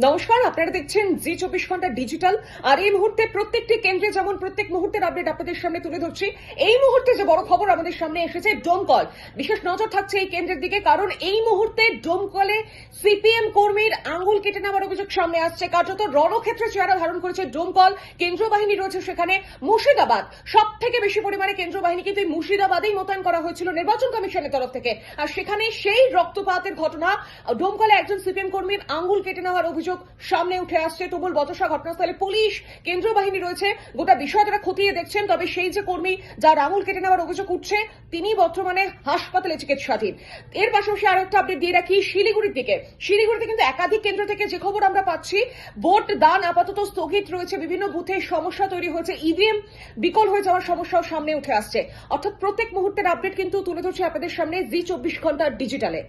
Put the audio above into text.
নমস্কার, আপনারা দেখছেন জি 24 ঘন্টা ডিজিটাল। আর এই মুহূর্তে প্রত্যেকটি কেন্দ্রে যেমন প্রত্যেক মুহূর্তের আপডেট আপনাদের সামনে তুলে ধরছি, এই মুহূর্তে যে বড় খবর আমাদের সামনে এসেছে, ডোমকল। বিশেষ নজর থাকছে এই কেন্দ্রের দিকে, কারণ এই মুহূর্তে ডোমকলে সিপিএম কর্মীর আঙ্গুল কেটে নেওয়ার অভিযোগ সামনে আসছে। কার্যত রণক্ষেত্রে চেহারা ধারণ করেছে ডোমকল। কেন্দ্রীয় বাহিনী রয়েছে সেখানে। মুর্শিদাবাদ সব থেকে বেশি পরিমাণে কেন্দ্রীয় বাহিনী কিন্তু এই মুর্শিদাবাদেই মোতায়েন করা হয়েছিল নির্বাচন কমিশনের তরফ থেকে। আর সেখানে সেই রক্তপাতের ঘটনা, ডোমকলে একজন সিপিএম কর্মীর আঙ্গুল কেটে নেওয়ার অভিযোগ সামনে উঠে আসছে। তুমুল বচসা, ঘটনাস্থলে পুলিশ, কেন্দ্রীয় বাহিনী রয়েছে। গোটা বিষয় তারা খতিয়ে দেখছেন। তবে সেই যে কর্মী যার আঙুল কেটে নেওয়ার অভিযোগ উঠছে, তিনি বর্তমানে হাসপাতালে চিকিৎসাধীন। এর পাশাপাশি আরো একটা আপডেট দিয়ে রাখি শিলিগুড়ির দিকে। শিলিগুড়িতে কিন্তু একাধিক কেন্দ্র থেকে যে খবর আমরা পাচ্ছি, ভোট দান আপাতত স্থগিত রয়েছে। বিভিন্ন বুথে সমস্যা তৈরি হয়েছে, ইভিএম বিকল হয়ে যাওয়ার সমস্যাও সামনে উঠে আসছে। অর্থাৎ প্রত্যেক মুহূর্তের আপডেট কিন্তু তুলে ধরছে আপনাদের সামনে জি 24 ঘন্টা ডিজিটালে।